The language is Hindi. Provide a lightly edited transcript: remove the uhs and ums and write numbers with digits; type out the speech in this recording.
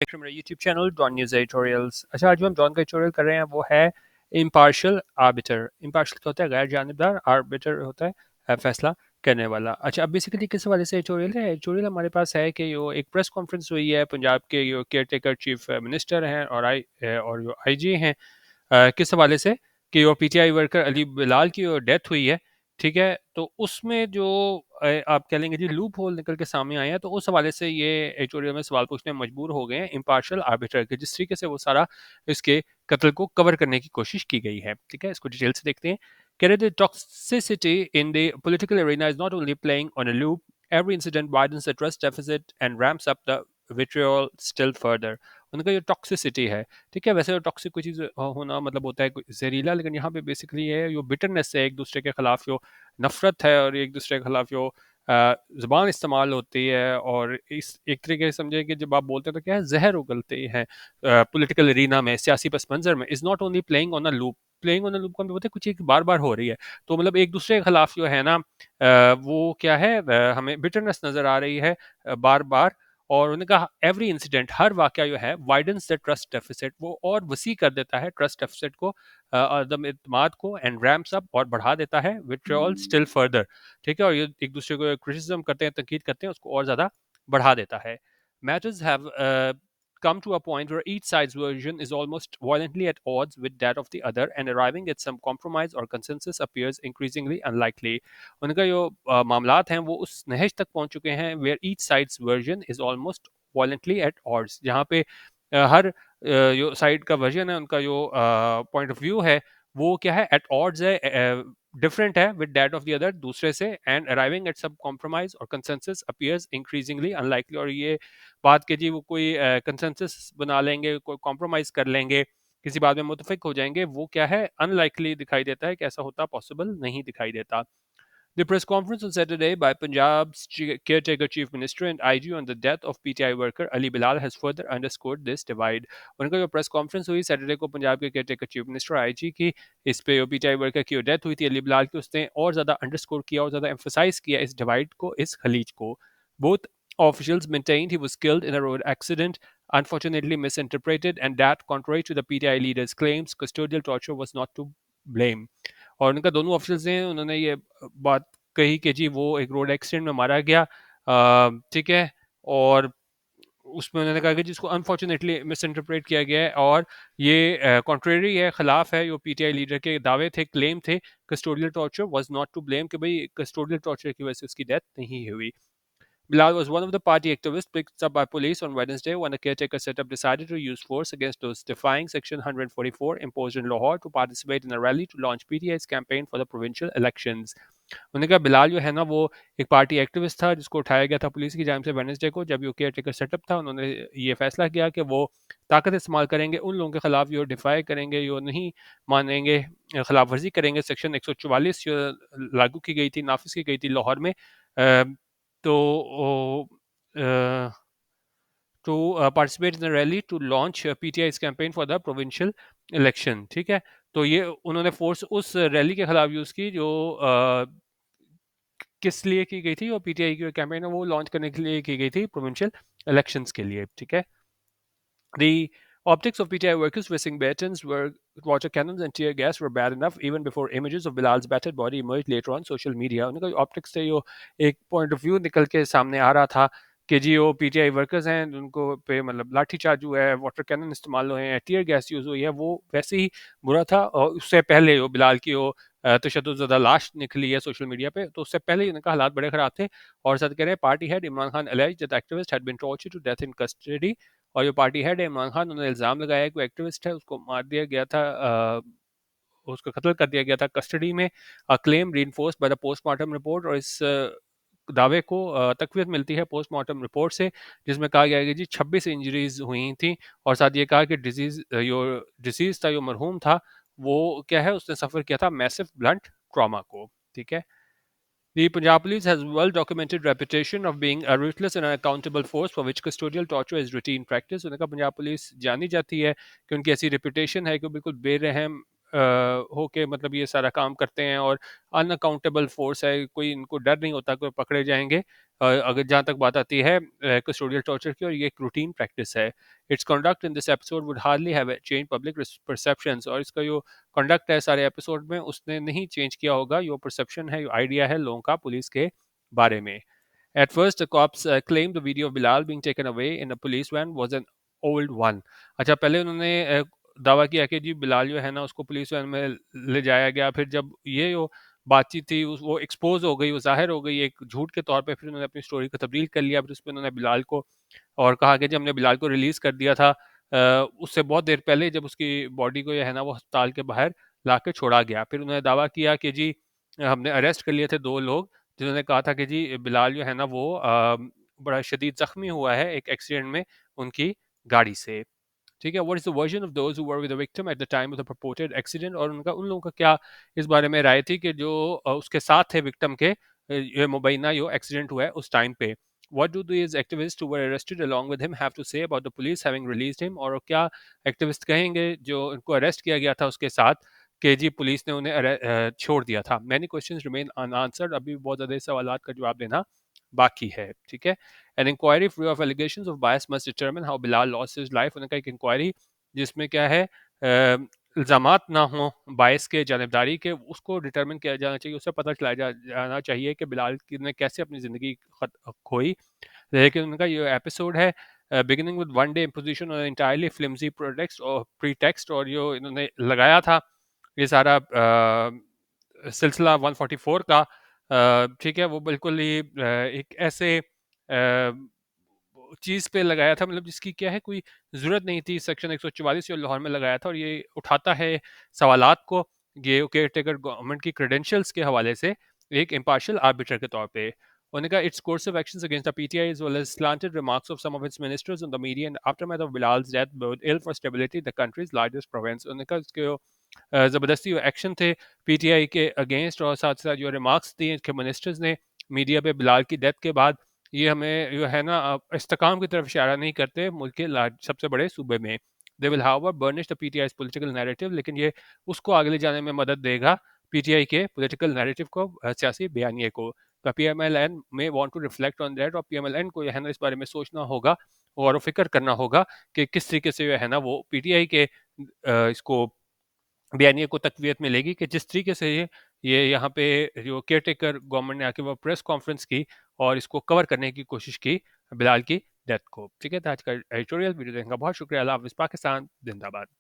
मेरा YouTube channel Dawn news editorials. अच्छा, आज जो हम डॉन का एडिटोरियल कर रहे हैं वो है इम्पार्शियल आर्बिटर। इम्पार्शियल क्या होता है? गैर जानबदार। आर्बिटर होता है फैसला करने वाला। अच्छा, अब बेसिकली किस हवाले से एडिटोरियल है? एडिटोरियल हमारे पास है कि यो एक प्रेस कॉन्फ्रेंस हुई है, पंजाब के यो केयर टेकर चीफ मिनिस्टर हैं और जो आईजी हैं, किस हवाले से कि वो पीटीआई वर्कर अली बिलाल की डेथ हुई है। ठीक है, तो उसमें जो आप कह लेंगे जी लूप होल निकल के सामने आए हैं, तो उस हवाले से ये एडिटोरियल में सवाल पूछने में मजबूर हो गए हैं इम्पार्शियल आर्बिटर के, जिस तरीके से वो सारा इसके कत्ल को कवर करने की कोशिश की गई है। ठीक है, इसको डिटेल से देखते हैं। कह रहे थे toxicity in the political Arena is not only playing on a loop, every incident widens the trust deficit and ramps up the vitriol still further। उनका जो टॉक्सिसिटी है, ठीक है, वैसे तो टॉक्सिक कोई चीज़ होना मतलब होता है कोई जहरीला, लेकिन यहाँ पे बेसिकली ये जो बिटरनेस है, एक दूसरे के खिलाफ जो नफरत है और एक दूसरे के खिलाफ जो ज़ुबान इस्तेमाल होती है, और इस एक तरीके से समझे कि जब आप बोलते हैं तो क्या है, जहर उगलती है पॉलिटिकल एरिना में, सियासी पस मंजर में। Is not only playing on a loop, playing on a loop का मतलब होता है कुछ एक बार बार हो रही है, तो मतलब एक दूसरे के खिलाफ जो है ना वो क्या है, हमें बिटरनेस नज़र आ रही है बार बार। और उन्होंने कहा एवरी इंसिडेंट, हर वाक़या जो है, वाइडन्स द ट्रस्ट डेफिसिट, वो और वसी कर देता है ट्रस्ट डेफिसिट को, अदम इत्मीनान को, एंड रैम्प्स अप, और बढ़ा देता है विट्रियोल स्टिल फर्दर। ठीक है, और ये एक दूसरे को क्रिटिसिज्म करते हैं, तनकीद करते हैं, उसको और ज़्यादा बढ़ा देता है। Matters have come to a point where each side's version is almost violently at odds with that of the other, and arriving at some compromise or consensus appears increasingly unlikely। उनका जो मामलात हैं वो उस नहज तक पहुंच चुके हैं where each side's version is almost violently at odds, जहाँ पे हर जो साइड का वर्जन है, उनका जो पॉइंट ऑफ व्यू है, वो क्या है, एट ऑड्स है, डिफरेंट है with that of the other, दूसरे से, एंड अराइविंग एट सब कॉम्प्रोमाइज और कंसेंसस अपीयर्स इंक्रीजिंगली अनलाइकली। और ये बात के जी वो कोई कंसेंसस बना लेंगे, कोई कॉम्प्रोमाइज कर लेंगे, किसी बात में मुतफिक हो जाएंगे, वो क्या है, अनलाइकली दिखाई देता है कि ऐसा होता पॉसिबल नहीं दिखाई देता। The press conference on Saturday by Punjab's caretaker chief minister and IG on the death of PTI worker Ali Bilal has further underscored this divide। उनका जो प्रेस कॉन्फ्रेंस हुई सैटरडे को पंजाब के केयरटेकर चीफ मिनिस्टर आईजी की, इस पे पीटीआई वर्कर की डेथ हुई थी अली बिलाल की, उसने और ज़्यादा अंडरस्कोर किया और ज़्यादा एम्फोसाइज किया इस डिवाइड को, इस खलीज को। Both officials maintained he was killed in a road accident, unfortunately misinterpreted, and that, contrary to the PTI leader's claims, custodial torture was not to blame। और उनका दोनों ऑफिसर्स हैं, उन्होंने ये बात कही कि जी वो एक रोड एक्सीडेंट में मारा गया, ठीक है, और उसमें उन्होंने कहा कि जिसको अनफॉर्चुनेटली मिस इंटरप्रेट किया गया है, और ये कॉन्ट्रेरी है, खिलाफ है, जो पीटीआई लीडर के दावे थे, क्लेम थे, custodial torture was not to blame, कि भाई कस्टोडियल टॉर्चर की वजह से उसकी डेथ नहीं हुई। Bilal was one of the party activists picked up by police on Wednesday when a caretaker setup decided to use force against those defying Section 144 imposed in Lahore to participate in a rally to launch PTI's campaign for the provincial elections। उन्होंने कहा बिलाल जो है ना, वो एक पार्टी एक्टिविस्ट था जिसको उठाया गया था पुलिस की जानिब से वेडनेसडे को, जब ये केयर सेटअप था। उन्होंने ये फैसला किया कि वो ताकत इस्तेमाल करेंगे उन लोगों के खिलाफ जो डिफाई करेंगे, जो नहीं मानेंगे, खिलाफ वर्जी करेंगे सेक्शन 144 जो लागू की गई थी, नाफिज की गई थी लाहौर में, तो to participate in a rally to launch PTI's campaign for the provincial election। ठीक है, तो ये उन्होंने फोर्स उस रैली के खिलाफ यूज़ की जो किस लिए की गई थी, और पीटीआई की कैंपेन है वो लॉन्च करने के लिए की गई थी प्रोविंशियल इलेक्शंस के लिए। ठीक है, the optics of PTI workers facing batons, were water cannons and tear gas were bad enough even before images of Bilal's battered body emerged later on social media। उनका ऑप्टिक्स से जो एक पॉइंट ऑफ व्यू निकल के सामने आ रहा था कि जी वो पीटीआई वर्कर्स हैं, उनको पे मतलब लाठी चार्ज हुआ है, वाटर कैनन इस्तेमाल हुए हैं, टीयर गैस यूज़ हुई है, वो वैसे ही बुरा था। और उससे पहले वो बिलाल की वो तशद्दुद लाश निकली है सोशल मीडिया पे, तो उससे पहले ही उनका हालात बड़े ख़राब थे। और साथ कह रहे हैं party head Imran Khan alleged that activist had been tortured to death in custody। और जो पार्टी हेड है इमरान खान, उन्होंने इल्ज़ाम लगाया है कोई एक्टिविस्ट है उसको मार दिया गया था, उसको कत्ल कर दिया गया था कस्टडी में। Claim reinforced by the postmortem report, और इस दावे को तकवीत मिलती है पोस्टमार्टम रिपोर्ट से, जिसमें कहा गया है कि जी 26 इंजरीज हुई थी, और साथ ये कहा कि डिजीज था, जो मरहूम था, वो क्या है, उसने सफ़र किया था मैसिव ब्लंट ट्रॉमा को। ठीक है, The Punjab Police has well-documented reputation of being a ruthless and unaccountable force for which custodial torture is routine practice। उन्होंने कहा पंजाब पुलिस जानी जाती है कि उनकी ऐसी रेपुटेशन है कि वो बिल्कुल बेरहम होके मतलब ये सारा काम करते हैं और अनअकाउंटेबल फोर्स है, कोई इनको डर नहीं होता कि वो पकड़े जाएंगे। अगर जहाँ तक बात आती है कस्टोडियल टॉर्चर की, और ये एक रूटीन प्रैक्टिस है। It's conduct in this episode would hardly have change public perceptions, और इसका जो कंडक्ट है सारे एपिसोड में उसने नहीं चेंज किया होगा जो परसेप्शन है, जो आइडिया है लोगों का पुलिस के बारे में। At first, the cops claimed the video of Bilal being taken away in a police van was an old one. अच्छा, पहले उन्होंने दावा किया कि जी बिलाल जो है ना उसको पुलिस वैन में ले जाया गया। फिर जब ये जो बातचीत थी वो एक्सपोज हो गई, वो जाहिर हो गई एक झूठ के तौर पे, फिर उन्होंने अपनी स्टोरी को तब्दील कर लिया। फिर उसमें उन्होंने बिलाल को और कहा कि जी हमने बिलाल को रिलीज़ कर दिया था उससे बहुत देर पहले, जब उसकी बॉडी को जो है ना वो अस्पताल के बाहर ला के छोड़ा गया। फिर उन्होंने दावा किया कि जी हमने अरेस्ट कर लिए थे 2 लोग, जिन्होंने कहा था कि जी बिलाल जो है ना वो बड़ा शदीद ज़ख्मी हुआ है एक एक्सीडेंट में उनकी गाड़ी से। ठीक है, what is the version of those who were with the victim at the time of the purported accident, और उनका उन लोगों का क्या इस बारे में राय थी कि जो उसके साथ थे विक्टिम के ये मुबैना जो एक्सीडेंट हुआ है उस टाइम पे। What do these activist who were arrested along with him have to say about the police having released him, और क्या एक्टिविस्ट कहेंगे जो उनको अरेस्ट किया गया था उसके साथ कि जी पुलिस ने उन्हें छोड़ दिया था। मैनी क्वेश्चंस रिमेन अनआंसर्ड, अभी बहुत ज़्यादा सवालात का जवाब देना बाकी है। ठीक है, an inquiry free of allegations of bias must determine how Bilal lost his life. उनका एक इंक्वायरी जिसमें क्या है इल्ज़ामात ना हो बायस के, जानबदारी के, उसको डिटरमिन किया जाना चाहिए, उससे पता चला जाना चाहिए कि बिलाल ने कैसे अपनी ज़िंदगी खोई। लेकिन उनका ये एपिसोड है beginning with one day imposition और इंटायरली फ्लिम्जी प्रोटेक्स्ट और प्रीटेक्स्ट, और जो इन्होंने लगाया था ये सारा सिलसिला 144 का, ठीक है, वो बिल्कुल ही एक ऐसे चीज़ पे लगाया था, मतलब जिसकी क्या है कोई ज़रूरत नहीं थी। सेक्शन 144 जो लाहौर में लगाया था, और ये उठाता है सवालात को ये केयर टेकर गवर्नमेंट की क्रेडेंशियल्स के हवाले से एक इम्पार्शियल आर्बिटर के तौर पे। उन्होंने कहा its course of actions against the PTI as well as slanted remarks of some of its ministers on the media and aftermath of Bilal's death bode ill for stability the country's largest province। उन्होंने कहा इसके ज़बरदस्ती एक्शन थे पीटीआई के अगेंस्ट, और साथ साथ जो रिमार्क्स दिए इनके मिनिस्टर्स ने मीडिया पे बिलाल की डेथ के बाद, ये हमें जो है ना इस्तेकाम की तरफ इशारा नहीं करते मुल्क के सबसे बड़े सूबे में। They will however burnish the PTI's political narrative, लेकिन ये उसको आगे ले जाने में मदद देगा पीटीआई के पॉलिटिकल नैरेटिव को, सियासी बयानिए को। तो PMLN may want to reflect on that, और पीएमएलएन को जो है ना इस बारे में सोचना होगा, गौर व फिक्र करना होगा कि किस तरीके से जो है ना वो पीटीआई के इसको बयानिए को तकवीत मिलेगी कि जिस तरीके से ये यहाँ पे जो केयर टेकर गवर्नमेंट ने आके वो प्रेस कॉन्फ्रेंस की और इसको कवर करने की कोशिश की बिलाल की डेथ को। ठीक है, तो आज का एडिटोरियल वीडियो देखने का बहुत शुक्रिया। अल्लाह हाफ़िज़। पाकिस्तान जिंदाबाद।